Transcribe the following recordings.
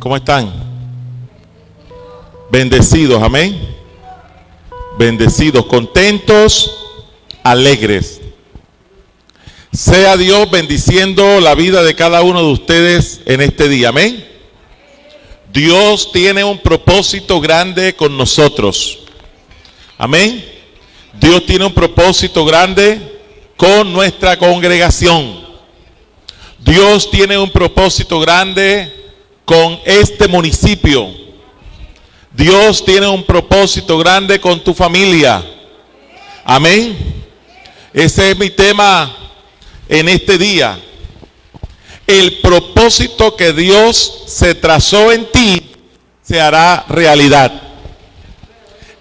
¿Cómo están? Bendecidos, amén. Bendecidos, contentos, alegres. Sea Dios bendiciendo la vida de cada uno de ustedes en este día, amén. Dios tiene un propósito grande con nosotros, amén. Dios tiene un propósito grande con nuestra congregación. Dios tiene un propósito grande con este municipio. Dios tiene un propósito grande con tu familia. Amén. Ese es mi tema en este día. El propósito que Dios se trazó en ti se hará realidad.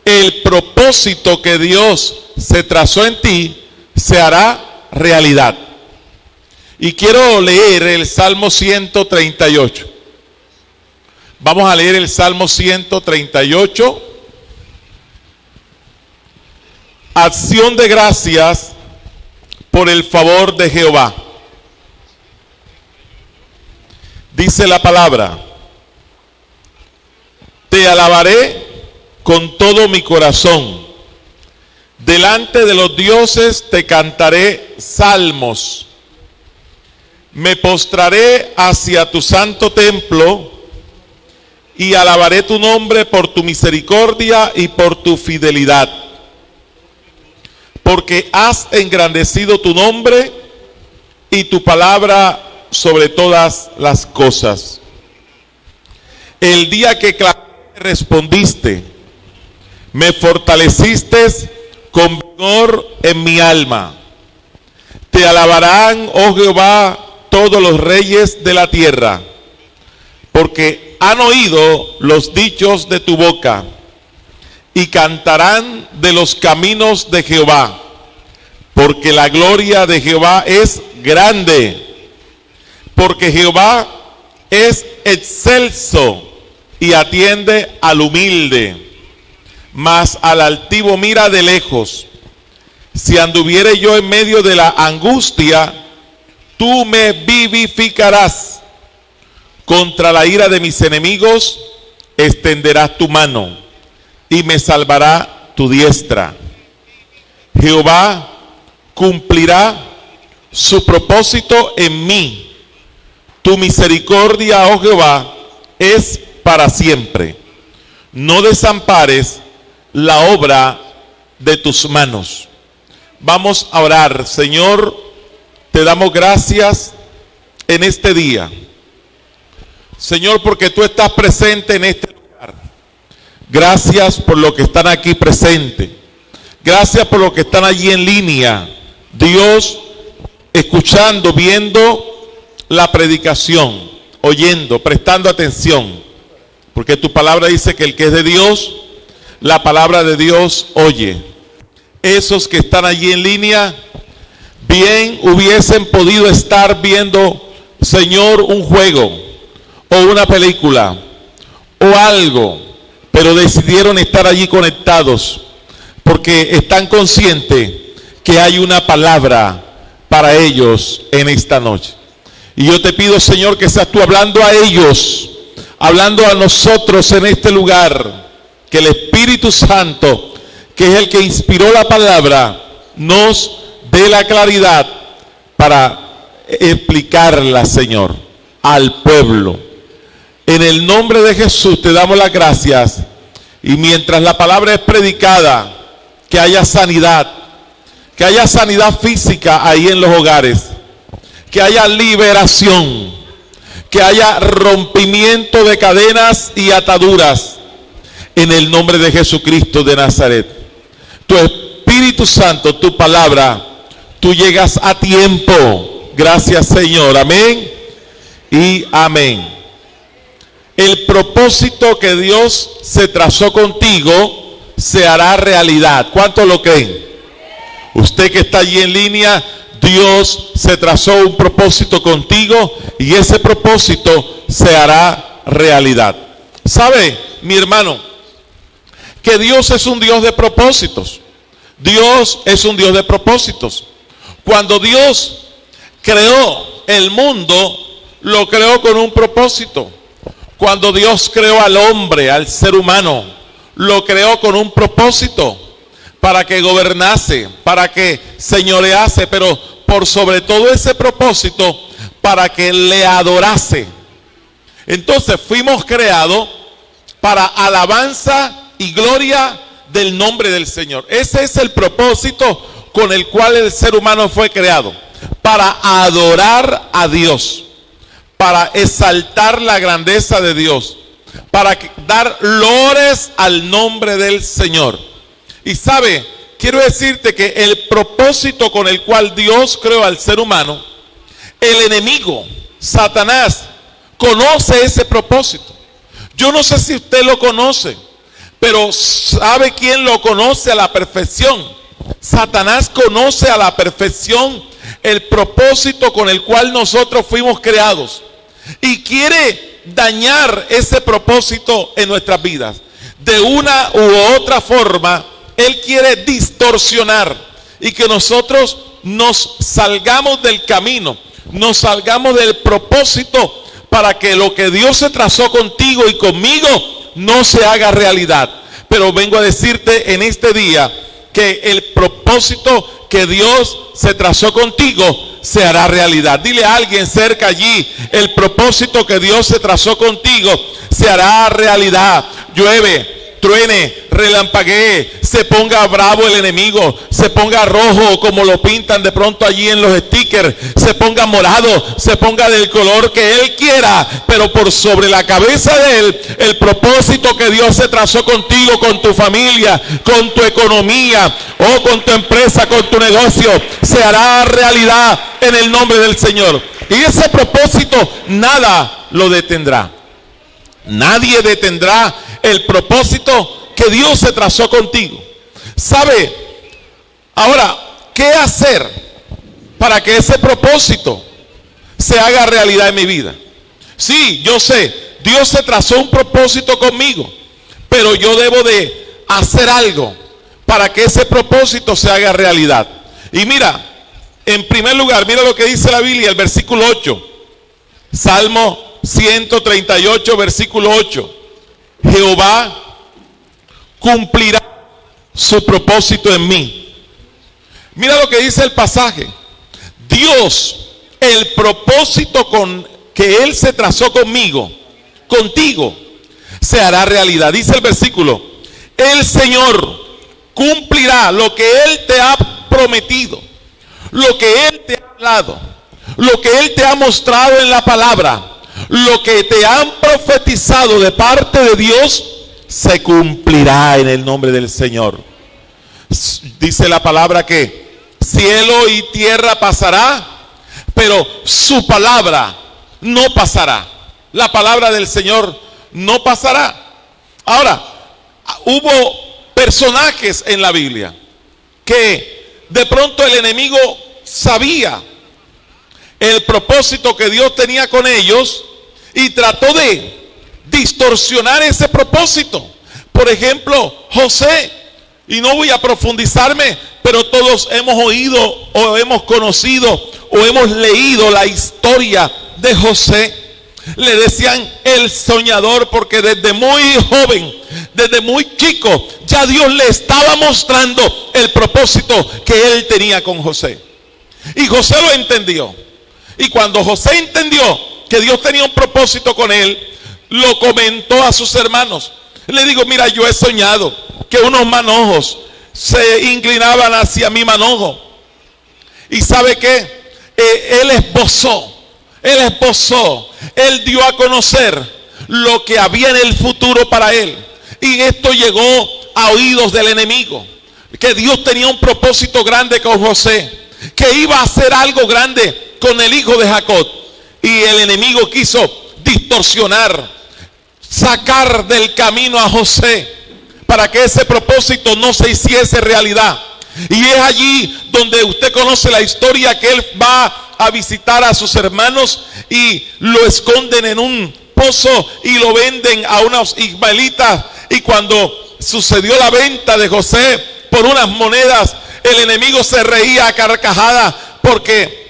El propósito que Dios se trazó en ti se hará realidad. Y quiero leer el Salmo 138. Vamos a leer el Salmo 138. Acción de gracias por el favor de Jehová. Dice la palabra: te alabaré con todo mi corazón. Delante de los dioses te cantaré salmos. Me postraré hacia tu santo templo y alabaré tu nombre por tu misericordia y por tu fidelidad. Porque has engrandecido tu nombre y tu palabra sobre todas las cosas. El día que clamé respondiste, me fortaleciste con vigor en mi alma. Te alabarán, oh Jehová, todos los reyes de la tierra, porque han oído los dichos de tu boca y cantarán de los caminos de Jehová, porque la gloria de Jehová es grande, porque Jehová es excelso y atiende al humilde, mas al altivo mira de lejos. Si anduviere yo en medio de la angustia, tú me vivificarás. Contra la ira de mis enemigos extenderás tu mano y me salvará tu diestra. Jehová cumplirá su propósito en mí. Tu misericordia, oh Jehová, es para siempre. No desampares la obra de tus manos. Vamos a orar. Señor, te damos gracias en este día. Señor, porque tú estás presente en este lugar. Gracias por los que están aquí presentes. Gracias por los que están allí en línea. Dios, escuchando, viendo la predicación, oyendo, prestando atención. Porque tu palabra dice que el que es de Dios, la palabra de Dios oye. Esos que están allí en línea, bien hubiesen podido estar viendo, Señor, un juego o una película o algo, pero decidieron estar allí conectados porque están conscientes que hay una palabra para ellos en esta noche. Y yo te pido, Señor, que seas tú hablando a ellos, hablando a nosotros en este lugar, que el Espíritu Santo, que es el que inspiró la palabra, nos dé la claridad para explicarla, Señor, al pueblo. En el nombre de Jesús te damos las gracias. Y mientras la palabra es predicada, que haya sanidad física ahí en los hogares, que haya liberación, que haya rompimiento de cadenas y ataduras, en el nombre de Jesucristo de Nazaret. Tu Espíritu Santo, tu palabra, tú llegas a tiempo. Gracias, Señor. Amén y amén. El propósito que Dios se trazó contigo se hará realidad. ¿Cuántos lo creen? Usted que está allí en línea, Dios se trazó un propósito contigo y ese propósito se hará realidad. ¿Sabe, mi hermano, que Dios es un Dios de propósitos? Dios es un Dios de propósitos. Cuando Dios creó el mundo, lo creó con un propósito. Cuando Dios creó al hombre, al ser humano, lo creó con un propósito, para que gobernase, para que señorease, pero por sobre todo ese propósito, para que le adorase. Entonces fuimos creados para alabanza y gloria del nombre del Señor. Ese es el propósito con el cual el ser humano fue creado, para adorar a Dios, para exaltar la grandeza de Dios, para dar loores al nombre del Señor. Y sabe, quiero decirte que el propósito con el cual Dios creó al ser humano, el enemigo, Satanás, conoce ese propósito. Yo no sé si usted lo conoce, pero ¿sabe quién lo conoce a la perfección? Satanás conoce a la perfección el propósito con el cual nosotros fuimos creados y quiere dañar ese propósito en nuestras vidas. De una u otra forma, él quiere distorsionar y que nosotros nos salgamos del camino, nos salgamos del propósito, para que lo que Dios se trazó contigo y conmigo no se haga realidad. Pero vengo a decirte en este día que el propósito que Dios se trazó contigo se hará realidad. Dile a alguien cerca allí: el propósito que Dios se trazó contigo se hará realidad. Llueve, truene, relampaguee, se ponga bravo el enemigo, se ponga rojo como lo pintan de pronto allí en los stickers, se ponga morado, se ponga del color que él quiera, pero por sobre la cabeza de él, el propósito que Dios se trazó contigo, con tu familia, con tu economía o con tu empresa, con tu negocio, se hará realidad en el nombre del Señor. Y ese propósito nada lo detendrá. Nadie detendrá el propósito que Dios se trazó contigo. ¿Sabe? Ahora, ¿qué hacer para que ese propósito se haga realidad en mi vida? Sí, yo sé, Dios se trazó un propósito conmigo, pero yo debo de hacer algo para que ese propósito se haga realidad. Y mira, en primer lugar, mira lo que dice la Biblia, el versículo 8. Salmo 138, versículo 8. Jehová cumplirá su propósito en mí. Mira lo que dice el pasaje. Dios, el propósito con que Él se trazó conmigo, contigo, se hará realidad. Dice el versículo: el Señor cumplirá lo que Él te ha prometido, lo que Él te ha hablado, lo que Él te ha mostrado en la palabra. Lo que te han profetizado de parte de Dios se cumplirá en el nombre del Señor. Dice la palabra que cielo y tierra pasará, pero su palabra no pasará. La palabra del Señor no pasará. Ahora, hubo personajes en la Biblia que de pronto el enemigo sabía el propósito que Dios tenía con ellos y trató de distorsionar ese propósito. Por ejemplo, José, y no voy a profundizarme, pero todos hemos oído o hemos conocido o hemos leído la historia de José. Le decían el soñador porque desde muy joven, desde muy chico, ya Dios le estaba mostrando el propósito que él tenía con José. Y José lo entendió. Y cuando José entendió que Dios tenía un propósito con él, lo comentó a sus hermanos. Le digo: mira, yo he soñado que unos manojos se inclinaban hacia mi manojo. ¿Y sabe qué? Él esbozó, él dio a conocer lo que había en el futuro para él. Y esto llegó a oídos del enemigo, que Dios tenía un propósito grande con José, que iba a hacer algo grande con el hijo de Jacob. Y el enemigo quiso distorsionar, sacar del camino a José para que ese propósito no se hiciese realidad. Y es allí donde usted conoce la historia, que él va a visitar a sus hermanos y lo esconden en un pozo y lo venden a unos ismaelitas. Y cuando sucedió la venta de José por unas monedas, el enemigo se reía a carcajadas porque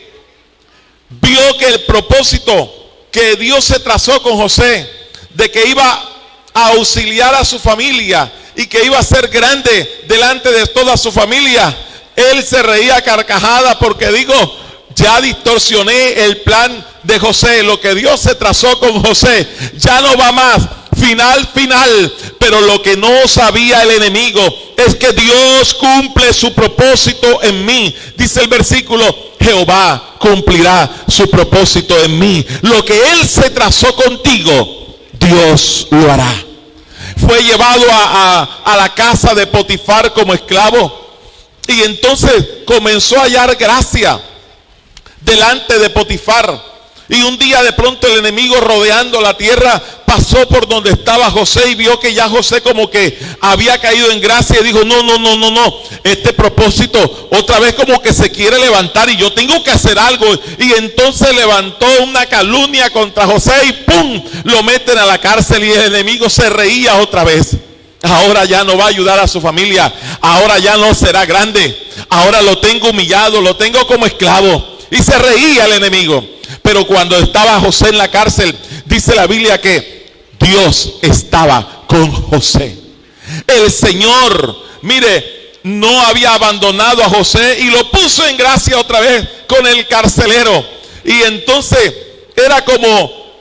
vio que el propósito que Dios se trazó con José de que iba a auxiliar a su familia y que iba a ser grande delante de toda su familia, él se reía a carcajada porque digo, ya distorsioné el plan de José. Lo que Dios se trazó con José ya no va más. Final. Pero lo que no sabía el enemigo es que Dios cumple su propósito en mí. Dice el versículo, Jehová cumplirá su propósito en mí. Lo que Él se trazó contigo, Dios lo hará. Fue llevado a la casa de Potifar como esclavo. Y entonces comenzó a hallar gracia delante de Potifar. Y un día de pronto el enemigo, rodeando la tierra, pasó por donde estaba José y vio que ya José como que había caído en gracia y dijo, no, este propósito otra vez como que se quiere levantar y yo tengo que hacer algo. Y entonces levantó una calumnia contra José y ¡pum!, lo meten a la cárcel. Y el enemigo se reía otra vez. Ahora ya no va a ayudar a su familia, ahora ya no será grande, ahora lo tengo humillado, lo tengo como esclavo. Y se reía el enemigo. Pero cuando estaba José en la cárcel, dice la Biblia que Dios estaba con José. El Señor, mire, no había abandonado a José y lo puso en gracia otra vez con el carcelero. Y entonces era como,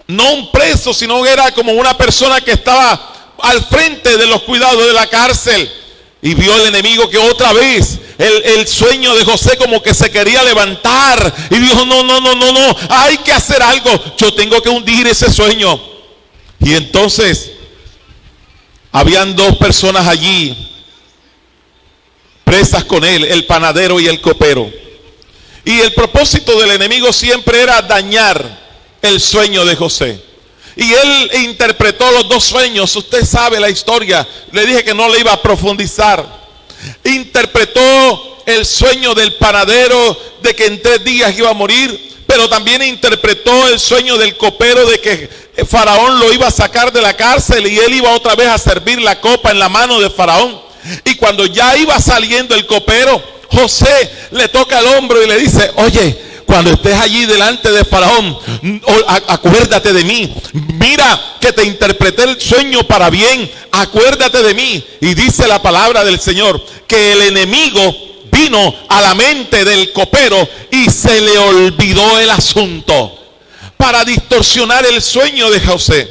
no un preso, sino era como una persona que estaba al frente de los cuidados de la cárcel. Y vio el enemigo que otra vez el sueño de José como que se quería levantar. Y dijo, no, hay que hacer algo. Yo tengo que hundir ese sueño. Y entonces habían dos personas allí presas con él, el panadero y el copero. Y el propósito del enemigo siempre era dañar el sueño de José. Y él interpretó los dos sueños. Usted sabe la historia. Le dije que no le iba a profundizar. Interpretó el sueño del panadero de que en 3 días iba a morir. Pero también interpretó el sueño del copero de que Faraón lo iba a sacar de la cárcel y él iba otra vez a servir la copa en la mano de Faraón. Y cuando ya iba saliendo el copero, José le toca el hombro y le dice, oye, cuando estés allí delante de Faraón, acuérdate de mí. Mira que te interpreté el sueño para bien. Acuérdate de mí. Y dice la palabra del Señor que el enemigo vino a la mente del copero y se le olvidó el asunto para distorsionar el sueño de José.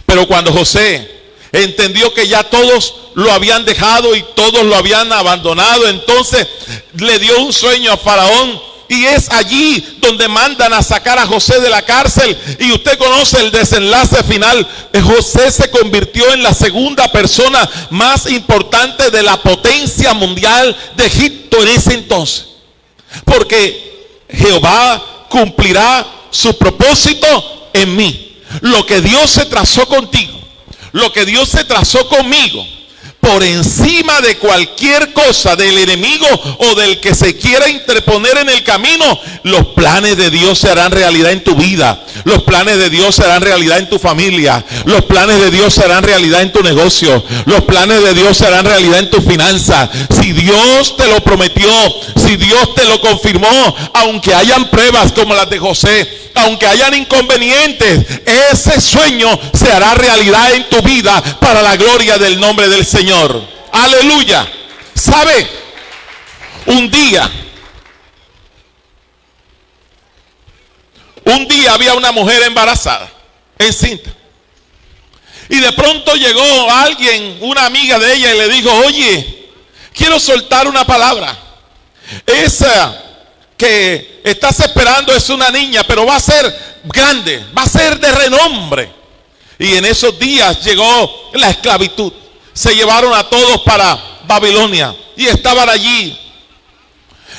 Pero cuando José entendió que ya todos lo habían dejado y todos lo habían abandonado, entonces le dio un sueño a Faraón. Y es allí donde mandan a sacar a José de la cárcel. Y usted conoce el desenlace final. José se convirtió en la segunda persona más importante de la potencia mundial de Egipto en ese entonces. Porque Jehová cumplirá su propósito en mí. Lo que Dios se trazó contigo, lo que Dios se trazó conmigo, por encima de cualquier cosa del enemigo o del que se quiera interponer en el camino, los planes de Dios se harán realidad en tu vida. Los planes de Dios se harán realidad en tu familia. Los planes de Dios se harán realidad en tu negocio. Los planes de Dios se harán realidad en tu finanza. Si Dios te lo prometió, si Dios te lo confirmó, aunque hayan pruebas como las de José, aunque hayan inconvenientes, ese sueño se hará realidad en tu vida para la gloria del nombre del Señor. Aleluya. ¿Sabe? Un día había una mujer embarazada, encinta. Y de pronto llegó alguien, una amiga de ella, y le dijo, oye, quiero soltar una palabra. Esa que estás esperando es una niña, pero va a ser grande, va a ser de renombre. Y en esos días llegó la esclavitud. Se llevaron a todos para Babilonia y estaban allí.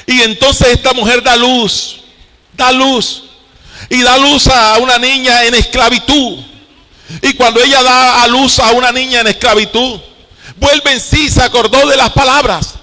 Y entonces esta mujer da luz y da luz a una niña en esclavitud. Y cuando ella da a luz a una niña en esclavitud, vuelve en sí, se acordó de las palabras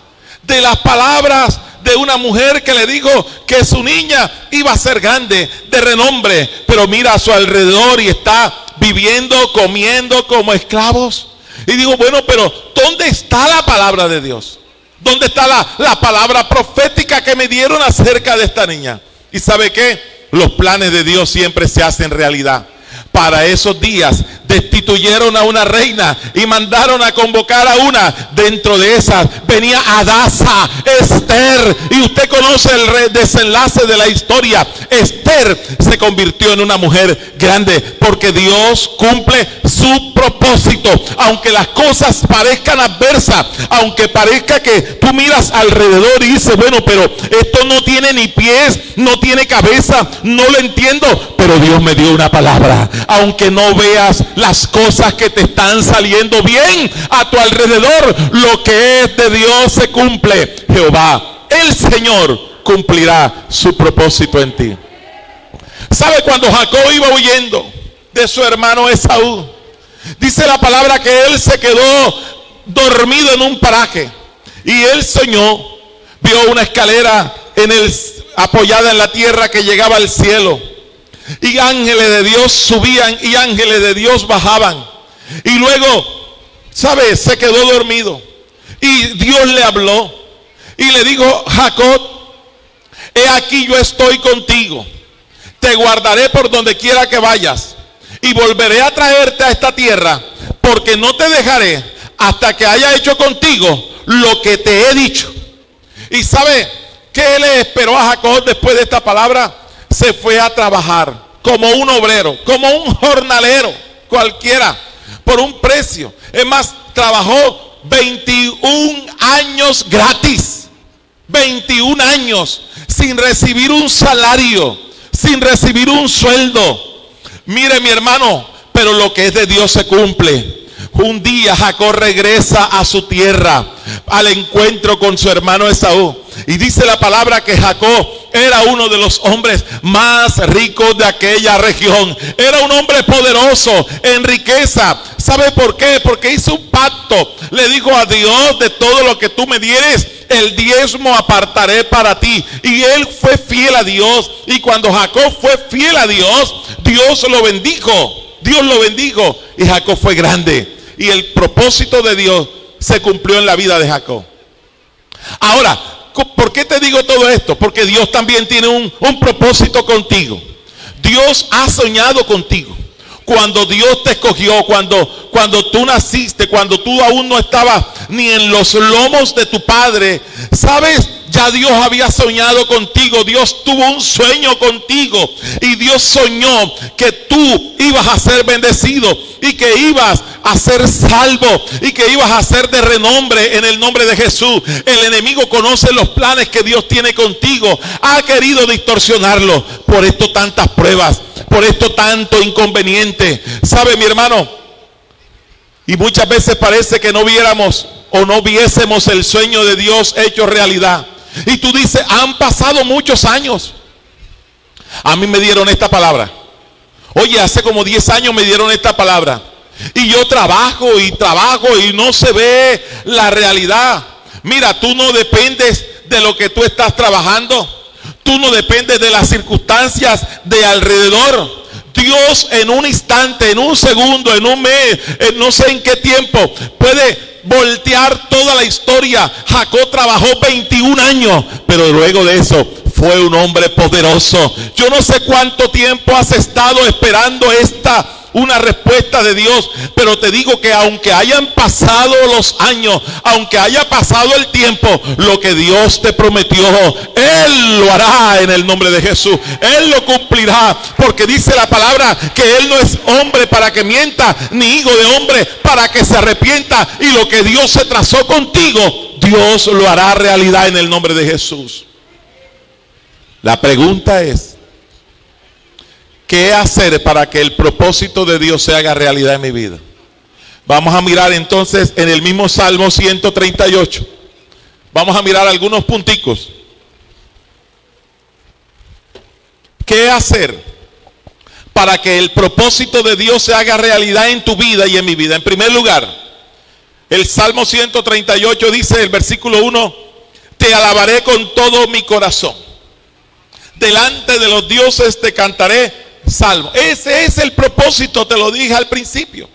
de una mujer que le dijo que su niña iba a ser grande, de renombre, pero mira a su alrededor y está viviendo, comiendo como esclavos. Y digo, bueno, pero ¿dónde está la palabra de Dios? ¿Dónde está la palabra profética que me dieron acerca de esta niña? ¿Y sabe qué? Los planes de Dios siempre se hacen realidad. Para esos días destituyeron a una reina y mandaron a convocar a una. Dentro de esas venía Hadasa, Esther, y usted conoce el desenlace de la historia. Esther se convirtió en una mujer grande porque Dios cumple su propósito. Aunque las cosas parezcan adversas, aunque parezca que tú miras alrededor y dices, bueno, pero esto no tiene ni pies, no tiene cabeza, no lo entiendo, pero Dios me dio una palabra. Aunque no veas las cosas que te están saliendo bien a tu alrededor, lo que es de Dios se cumple. Jehová, el Señor, cumplirá su propósito en ti. ¿Sabe cuando Jacob iba huyendo de su hermano Esaú? Dice la palabra que él se quedó dormido en un paraje y él soñó, vio una escalera apoyada en la tierra que llegaba al cielo. Y ángeles de Dios subían y ángeles de Dios bajaban. Y luego, ¿sabe? Se quedó dormido. Y Dios le habló. Y le dijo, Jacob, he aquí yo estoy contigo. Te guardaré por donde quiera que vayas. Y volveré a traerte a esta tierra. Porque no te dejaré hasta que haya hecho contigo lo que te he dicho. Y ¿sabe qué le esperó a Jacob después de esta palabra? Se fue a trabajar como un obrero, como un jornalero cualquiera, por un precio. Es más, trabajó 21 años gratis, 21 años, sin recibir un salario, sin recibir un sueldo. Mire, mi hermano, pero lo que es de Dios se cumple. Un día Jacob regresa a su tierra, al encuentro con su hermano Esaú. Y dice la palabra que Jacob era uno de los hombres más ricos de aquella región. Era un hombre poderoso en riqueza. ¿Sabe por qué? Porque hizo un pacto. Le dijo a Dios, de todo lo que tú me dieres, el diezmo apartaré para ti. Y él fue fiel a Dios. Y cuando Jacob fue fiel a Dios, Dios lo bendijo. Dios lo bendijo. Y Jacob fue grande. Y el propósito de Dios se cumplió en la vida de Jacob. Ahora, ¿por qué te digo todo esto? Porque Dios también tiene un propósito contigo. Dios ha soñado contigo. Cuando Dios te escogió, cuando tú naciste, cuando tú aún no estabas ni en los lomos de tu padre, ¿sabes? Ya Dios había soñado contigo. Dios tuvo un sueño contigo. Y Dios soñó que tú ibas a ser bendecido y que ibas a ser salvo y que ibas a ser de renombre en el nombre de Jesús. El enemigo conoce los planes que Dios tiene contigo. Ha querido distorsionarlo. Por esto tantas pruebas, por esto tanto inconveniente. ¿Sabe, mi hermano? Y muchas veces parece que no viéramos o no viésemos el sueño de Dios hecho realidad. Y tú dices, han pasado muchos años. A mí me dieron esta palabra. Oye, hace como 10 años me dieron esta palabra. Y yo trabajo y no se ve la realidad. Mira, tú no dependes de lo que tú estás trabajando. Tú no dependes de las circunstancias de alrededor. Dios en un instante, en un segundo, en un mes, no sé en qué tiempo, puede voltear toda la historia. Jacob trabajó 21 años, pero luego de eso fue un hombre poderoso. Yo no sé cuánto tiempo has estado esperando una respuesta de Dios, pero te digo que aunque hayan pasado los años, aunque haya pasado el tiempo, lo que Dios te prometió, Él lo hará en el nombre de Jesús. Él lo cumplirá, porque dice la palabra que Él no es hombre para que mienta, ni hijo de hombre para que se arrepienta. Y lo que Dios se trazó contigo, Dios lo hará realidad en el nombre de Jesús. La pregunta es, ¿qué hacer para que el propósito de Dios se haga realidad en mi vida? Vamos a mirar entonces en el mismo Salmo 138. Vamos a mirar algunos punticos. ¿Qué hacer para que el propósito de Dios se haga realidad en tu vida y en mi vida? En primer lugar, el Salmo 138 dice, el versículo 1, te alabaré con todo mi corazón. Delante de los dioses te cantaré salmo. Ese es el propósito, te lo dije al principio.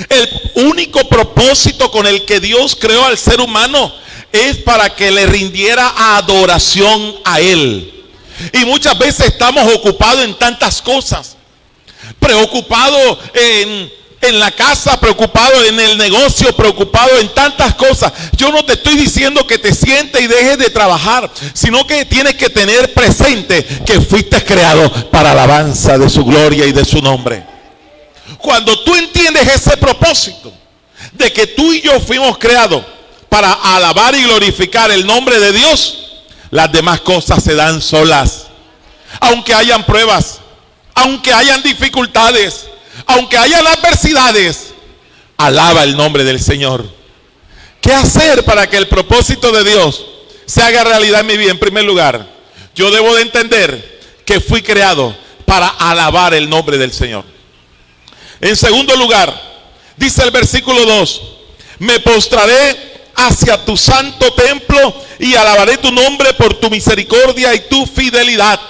El único propósito con el que Dios creó al ser humano es para que le rindiera adoración a Él. Y muchas veces estamos ocupados en tantas cosas. preocupado en la casa, preocupado en el negocio, preocupado en tantas cosas. Yo no te estoy diciendo que te sientes y dejes de trabajar, sino que tienes que tener presente que fuiste creado para alabanza de su gloria y de su nombre. Cuando tú entiendes ese propósito de que tú y yo fuimos creados para alabar y glorificar el nombre de Dios, las demás cosas se dan solas. Aunque hayan pruebas, aunque hayan dificultades, aunque hayan adversidades, alaba el nombre del Señor. ¿Qué hacer para que el propósito de Dios se haga realidad en mi vida? En primer lugar, yo debo de entender que fui creado para alabar el nombre del Señor. En segundo lugar, dice el versículo 2, me postraré hacia tu santo templo y alabaré tu nombre por tu misericordia y tu fidelidad.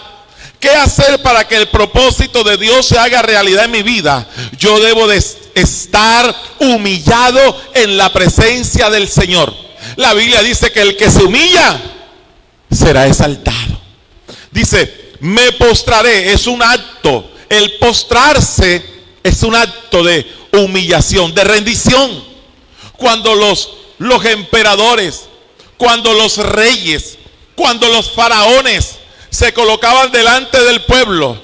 ¿Qué hacer para que el propósito de Dios se haga realidad en mi vida? Yo debo de estar humillado en la presencia del Señor. La Biblia dice que el que se humilla será exaltado. Dice, me postraré, es un acto. El postrarse es un acto de humillación, de rendición. Cuando los emperadores, cuando los reyes, cuando los faraones se colocaban delante del pueblo,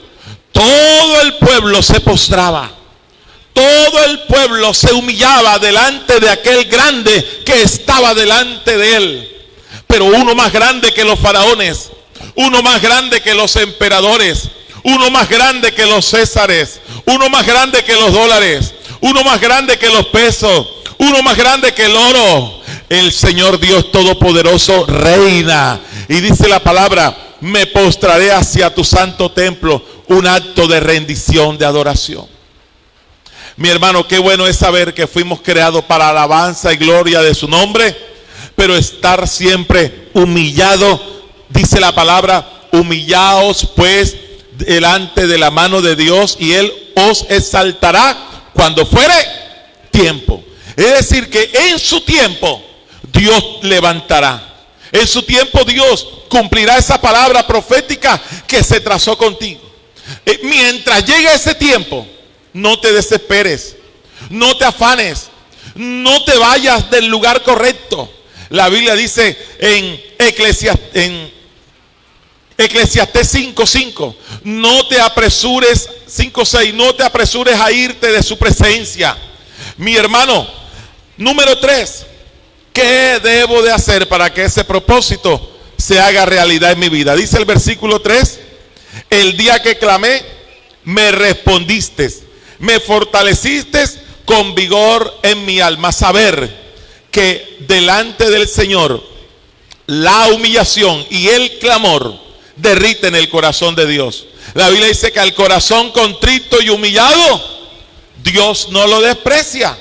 todo el pueblo se postraba, todo el pueblo se humillaba delante de aquel grande que estaba delante de él. Pero uno más grande que los faraones, uno más grande que los emperadores, uno más grande que los césares, uno más grande que los dólares, uno más grande que los pesos, uno más grande que el oro, el Señor Dios Todopoderoso reina. Y dice la palabra, me postraré hacia tu santo templo, un acto de rendición, de adoración. Mi hermano, qué bueno es saber que fuimos creados para alabanza y gloria de su nombre, pero estar siempre humillado. Dice la palabra, humillaos pues delante de la mano de Dios y Él os exaltará cuando fuere tiempo. Es decir, que en su tiempo Dios levantará. En su tiempo Dios cumplirá esa palabra profética que se trazó contigo. Mientras llegue ese tiempo, no te desesperes, no te afanes, no te vayas del lugar correcto. La Biblia dice en Eclesiastés 5:5, no te apresures, 5:6, no te apresures a irte de su presencia. Mi hermano, número 3, ¿qué debo de hacer para que ese propósito se haga realidad en mi vida? Dice el versículo 3, el día que clamé, me respondiste, me fortaleciste con vigor en mi alma. Saber que delante del Señor la humillación y el clamor derriten el corazón de Dios. La Biblia dice que al corazón contrito y humillado, Dios no lo desprecia.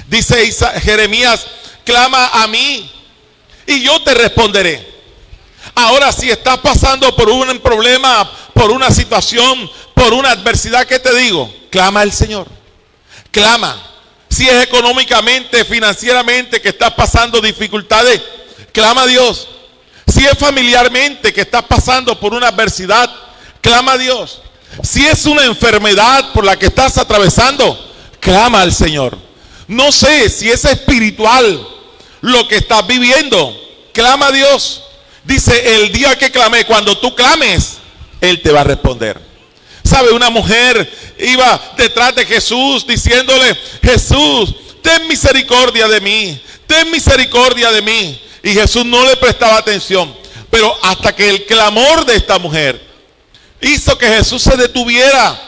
Dice Jeremías, clama a mí y yo te responderé. Ahora, si estás pasando por un problema, por una situación, por una adversidad, ¿qué te digo? Clama al Señor. Clama. Si es económicamente, financieramente que estás pasando dificultades, clama a Dios. Si es familiarmente que estás pasando por una adversidad, clama a Dios. Si es una enfermedad por la que estás atravesando, clama al Señor. No sé si es espiritual lo que estás viviendo, clama a Dios. Dice, el día que clamé, cuando tú clames, Él te va a responder. ¿Sabe? Una mujer iba detrás de Jesús diciéndole, Jesús, ten misericordia de mí, ten misericordia de mí. Y Jesús no le prestaba atención. Pero hasta que el clamor de esta mujer hizo que Jesús se detuviera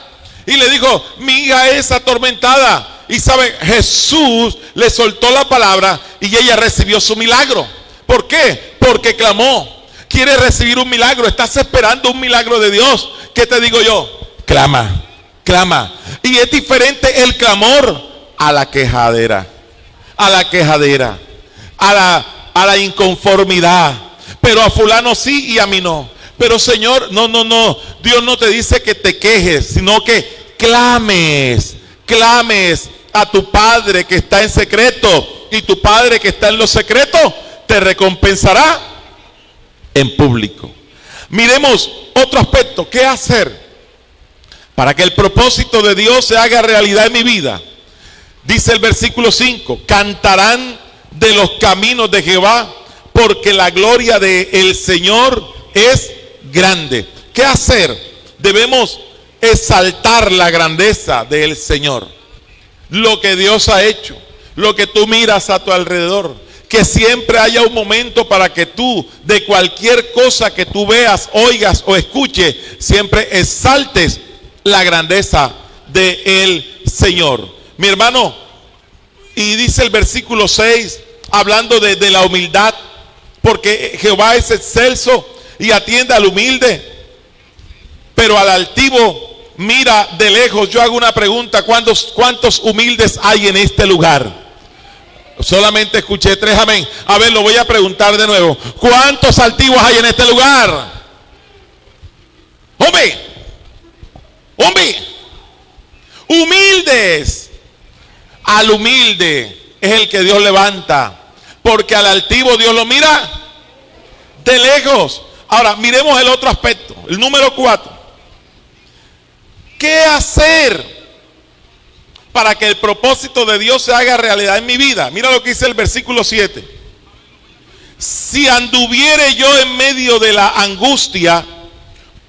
y le dijo, mi hija es atormentada. Y sabe, Jesús le soltó la palabra y ella recibió su milagro. ¿Por qué? Porque clamó. ¿Quieres recibir un milagro? ¿Estás esperando un milagro de Dios? ¿Qué te digo yo? Clama, clama. Y es diferente el clamor a la quejadera, a la inconformidad. Pero a fulano sí y a mí no. Pero Señor, no. Dios no te dice que te quejes, sino que clames a tu Padre que está en secreto, y tu Padre que está en lo secreto te recompensará en público. Miremos otro aspecto. ¿Qué hacer Para que el propósito de Dios se haga realidad en mi vida. Dice el versículo 5, cantarán de los caminos de Jehová, porque la gloria del Señor es grande. ¿Qué hacer? Debemos exaltar la grandeza del Señor. Lo que Dios ha hecho, lo que tú miras a tu alrededor. Que siempre haya un momento para que tú, de cualquier cosa que tú veas, oigas o escuches, siempre exaltes la grandeza del Señor. Mi hermano, y dice el versículo 6, hablando de la humildad, porque Jehová es excelso y atiende al humilde, pero al altivo mira de lejos. Yo hago una pregunta: ¿cuántos humildes hay en este lugar? Solamente escuché 3 amén. A ver, lo voy a preguntar de nuevo. ¿Cuántos altivos hay en este lugar? Hombre, humildes. Al humilde es el que Dios levanta, porque al altivo Dios lo mira de lejos. Ahora, miremos el otro aspecto, el número 4. ¿Qué hacer para que el propósito de Dios se haga realidad en mi vida? Mira lo que dice el versículo 7. Si anduviere yo en medio de la angustia,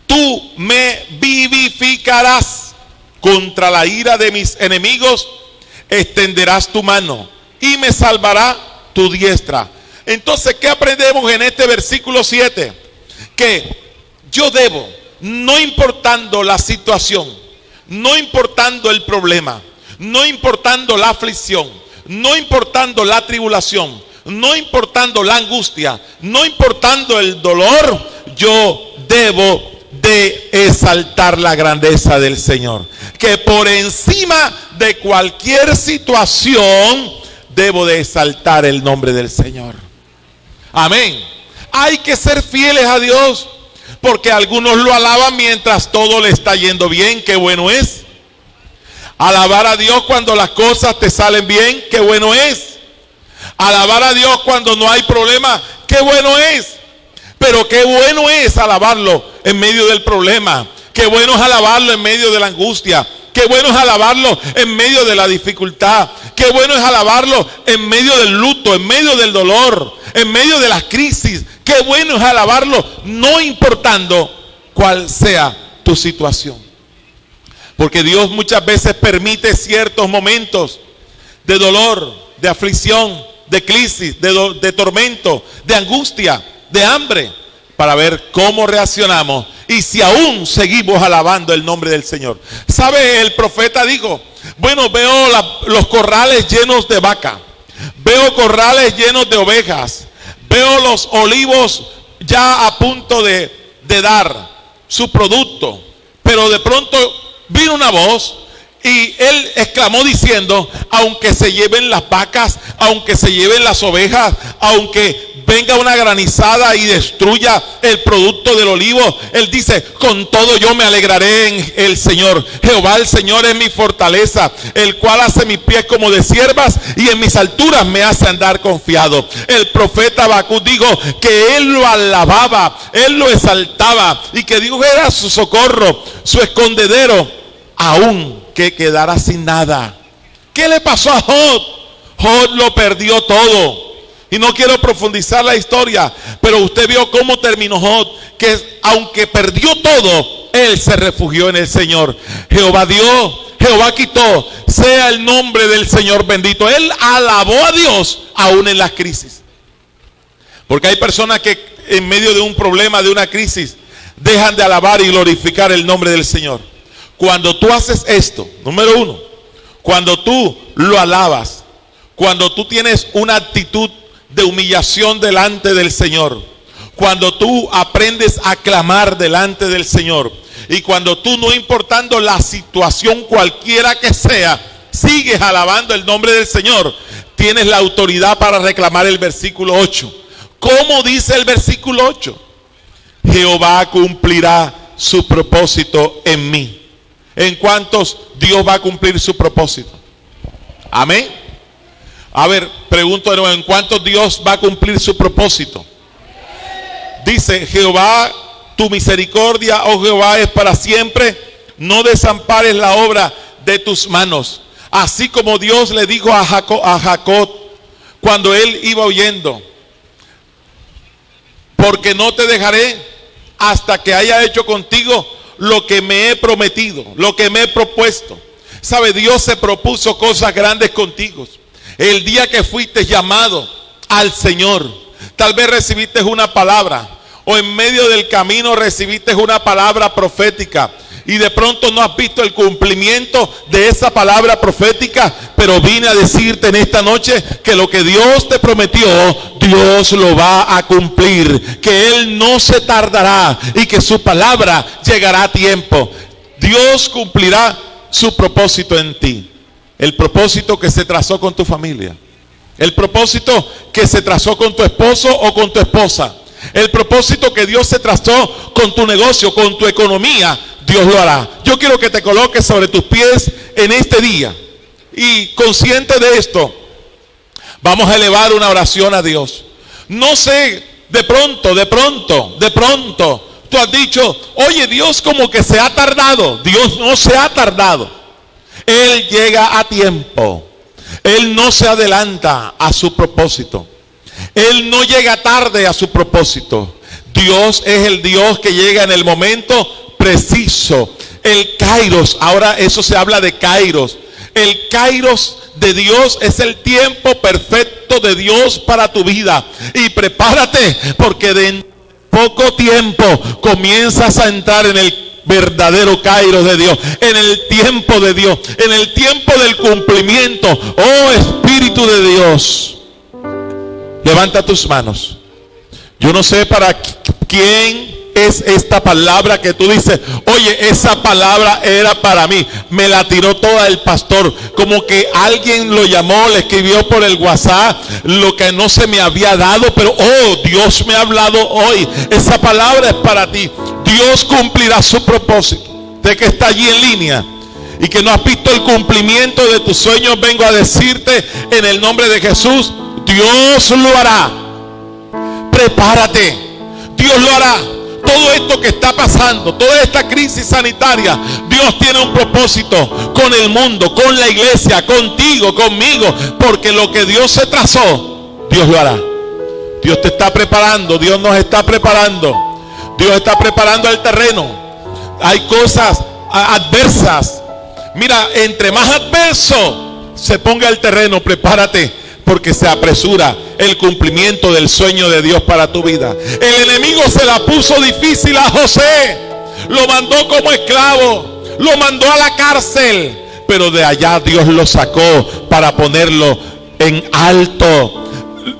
tú me vivificarás. Contra la ira de mis enemigos extenderás tu mano y me salvará tu diestra. Entonces, ¿qué aprendemos en este versículo 7? Que yo debo, no importando la situación, no importando el problema, no importando la aflicción, no importando la tribulación, no importando la angustia, no importando el dolor, yo debo de exaltar la grandeza del Señor. Que por encima de cualquier situación debo de exaltar el nombre del Señor. Amén. Hay que ser fieles a Dios, porque algunos lo alaban mientras todo le está yendo bien. Qué bueno es alabar a Dios cuando las cosas te salen bien. Qué bueno es alabar a Dios cuando no hay problema. Qué bueno es. Pero qué bueno es alabarlo en medio del problema. Qué bueno es alabarlo en medio de la angustia. Qué bueno es alabarlo en medio de la dificultad. Qué bueno es alabarlo en medio del luto, en medio del dolor, en medio de las crisis. Qué bueno es alabarlo no importando cuál sea tu situación. Porque Dios muchas veces permite ciertos momentos de dolor, de aflicción, de crisis, de tormento, de angustia, de hambre, para ver cómo reaccionamos y si aún seguimos alabando el nombre del Señor. ¿Sabe? El profeta dijo: bueno, veo los corrales llenos de vaca, veo corrales llenos de ovejas, veo los olivos ya a punto de dar su producto. Pero de pronto vino una voz y él exclamó diciendo: aunque se lleven las vacas, aunque se lleven las ovejas, aunque venga una granizada y destruya el producto del olivo, él dice: con todo yo me alegraré en el Señor. Jehová el Señor es mi fortaleza, el cual hace mis pies como de siervas y en mis alturas me hace andar confiado. El profeta Habacuc dijo que él lo alababa, él lo exaltaba, y que Dios era su socorro, su escondedero, aún que quedara sin nada. ¿Qué le pasó a Job? Job lo perdió todo. Y no quiero profundizar la historia, pero usted vio cómo terminó Job, que aunque perdió todo, él se refugió en el Señor. Jehová dio, Jehová quitó, sea el nombre del Señor bendito. Él alabó a Dios aún en las crisis. Porque hay personas que en medio de un problema, de una crisis, dejan de alabar y glorificar el nombre del Señor. Cuando tú haces esto, número 1, cuando tú lo alabas, cuando tú tienes una actitud de humillación delante del Señor, cuando tú aprendes a clamar delante del Señor, y cuando tú, no importando la situación cualquiera que sea, sigues alabando el nombre del Señor, tienes la autoridad para reclamar el versículo 8. ¿Cómo dice el versículo 8? Jehová cumplirá su propósito en mí. ¿En cuántos Dios va a cumplir su propósito? Amén. A ver, pregunto de nuevo: ¿en cuántos Dios va a cumplir su propósito? Dice: Jehová, tu misericordia, oh Jehová, es para siempre, no desampares la obra de tus manos. Así como Dios le dijo a Jacob cuando él iba huyendo: porque no te dejaré hasta que haya hecho contigo lo que me he prometido, lo que me he propuesto. Sabe, Dios se propuso cosas grandes contigo. El día que fuiste llamado al Señor, tal vez recibiste una palabra, o en medio del camino recibiste una palabra profética, y de pronto no has visto el cumplimiento de esa palabra profética, pero vine a decirte en esta noche que lo que Dios te prometió, Dios lo va a cumplir, que Él no se tardará y que su palabra llegará a tiempo. Dios cumplirá su propósito en ti, el propósito que se trazó con tu familia, el propósito que se trazó con tu esposo o con tu esposa, el propósito que Dios se trazó con tu negocio, con tu economía. Dios lo hará. Yo quiero que te coloques sobre tus pies en este día, y consciente de esto, vamos a elevar una oración a Dios. No sé, de pronto, tú has dicho: oye, Dios como que se ha tardado. Dios no se ha tardado. Él llega a tiempo. Él no se adelanta a su propósito. Él no llega tarde a su propósito. Dios es el Dios que llega en el momento preciso. El Kairos, ahora eso se habla de Kairos. El Kairos de Dios es el tiempo perfecto de Dios para tu vida. Y prepárate, porque de poco tiempo comienzas a entrar en el verdadero Kairos de Dios, en el tiempo de Dios, en el tiempo del cumplimiento. Oh Espíritu de Dios, levanta tus manos. Yo no sé para quién es esta palabra que tú dices: oye, esa palabra era para mí, me la tiró toda el pastor, como que alguien lo llamó, le escribió por el WhatsApp lo que no se me había dado, pero oh, Dios me ha hablado hoy. Esa palabra es para ti. Dios cumplirá su propósito. Usted que está allí en línea y que no has visto el cumplimiento de tus sueños, vengo a decirte en el nombre de Jesús: Dios lo hará. Prepárate, Dios lo hará. Todo esto que está pasando, toda esta crisis sanitaria, Dios tiene un propósito con el mundo, con la iglesia, contigo, conmigo, porque lo que Dios se trazó, Dios lo hará. Dios te está preparando, Dios nos está preparando, Dios está preparando el terreno. Hay cosas adversas. Mira, entre más adverso se ponga el terreno, prepárate, porque se apresura el cumplimiento del sueño de Dios para tu vida. El enemigo se la puso difícil a José, lo mandó como esclavo, lo mandó a la cárcel, pero de allá Dios lo sacó para ponerlo en alto.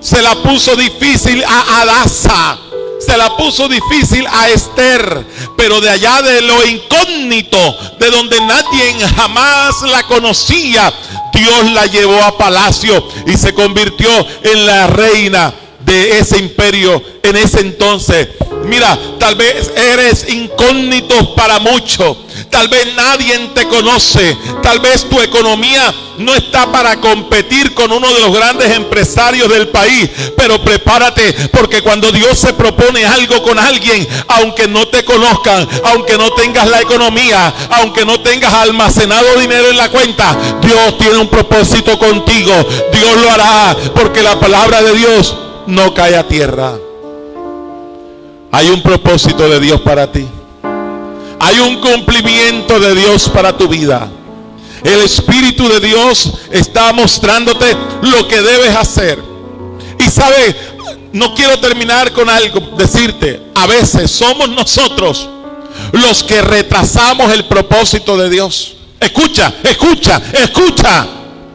Se la puso difícil a Hadasa, se la puso difícil a Esther, pero de allá, de lo incógnito, de donde nadie jamás la conocía, Dios la llevó a palacio y se convirtió en la reina de ese imperio en ese entonces. Mira, tal vez eres incógnito para muchos, tal vez nadie te conoce, tal vez tu economía no está para competir con uno de los grandes empresarios del país, pero prepárate, porque cuando Dios se propone algo con alguien, aunque no te conozcan, aunque no tengas la economía, aunque no tengas almacenado dinero en la cuenta, Dios tiene un propósito contigo. Dios lo hará, porque la palabra de Dios no cae a tierra. Hay un propósito de Dios para ti. Hay un cumplimiento de Dios para tu vida. El Espíritu de Dios está mostrándote lo que debes hacer. Y sabe, no quiero terminar con algo, decirte, a veces somos nosotros los que retrasamos el propósito de Dios. Escucha.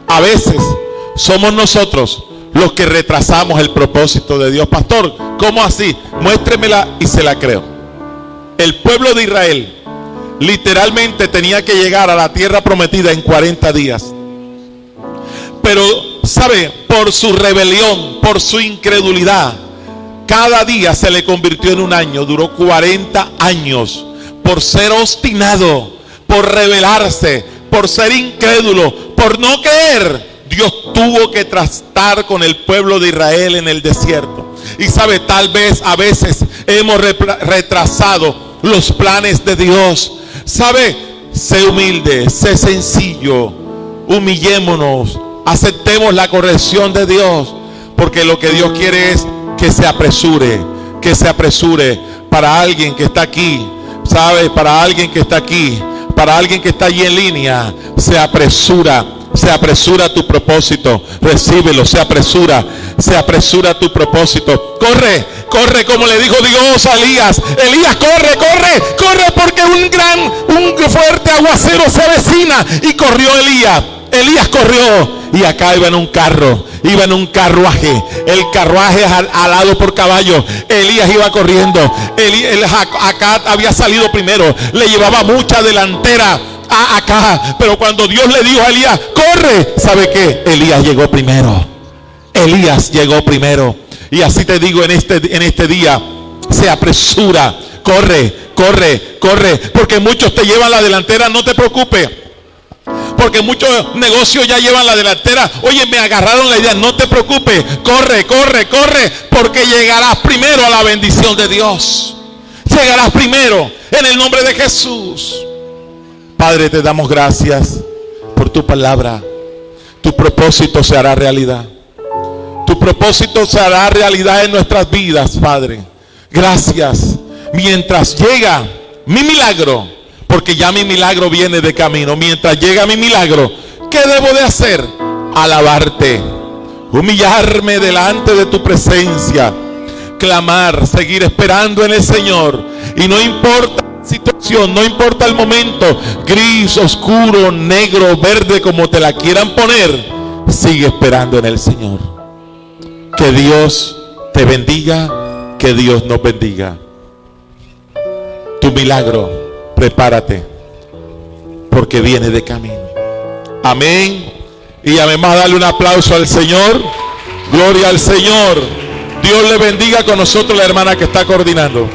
A veces somos nosotros los que retrasamos el propósito de Dios. Pastor, ¿cómo así? Muéstremela y se la creo. El pueblo de Israel literalmente tenía que llegar a la tierra prometida en 40 días. Pero, ¿sabe? Por su rebelión, por su incredulidad, cada día se le convirtió en un año. Duró 40 años. Por ser obstinado, por rebelarse, por ser incrédulo, por no creer, Dios tuvo que tratar con el pueblo de Israel en el desierto. Y sabe, tal vez a veces hemos retrasado los planes de Dios. Sabe, sé humilde, sé sencillo, humillémonos, aceptemos la corrección de Dios, porque lo que Dios quiere es que se apresure para alguien que está aquí, ¿sabe? Para alguien que está aquí, para alguien que está allí en línea, se apresura tu propósito, recíbelo, se apresura tu propósito. Corre como le dijo Dios a Elías, corre porque un fuerte aguacero se avecina. Y corrió Elías corrió, y acá iba en un carruaje, el carruaje alado por caballo. Elías iba corriendo, Acab había salido primero, le llevaba mucha delantera a Acab, pero cuando Dios le dijo a Elías, corre, ¿sabe qué? Elías llegó primero. Y así te digo en este día, se apresura, corre, porque muchos te llevan la delantera. No te preocupes, porque muchos negocios ya llevan la delantera. Oye, me agarraron la idea. No te preocupes, corre, porque llegarás primero a la bendición de Dios. Llegarás primero, en el nombre de Jesús. Padre, te damos gracias por tu palabra. Tu propósito se hará realidad. Tu propósito se hará realidad en nuestras vidas, Padre. Gracias. Mientras llega mi milagro, porque ya mi milagro viene de camino. Mientras llega mi milagro, ¿qué debo de hacer? Alabarte, humillarme delante de tu presencia, clamar, seguir esperando en el Señor. Y no importa la situación, no importa el momento, gris, oscuro, negro, verde, como te la quieran poner, sigue esperando en el Señor. Que Dios te bendiga, que Dios nos bendiga. Tu milagro, prepárate, porque viene de camino. Amén. Y además darle un aplauso al Señor. Gloria al Señor. Dios le bendiga. Con nosotros la hermana que está coordinando.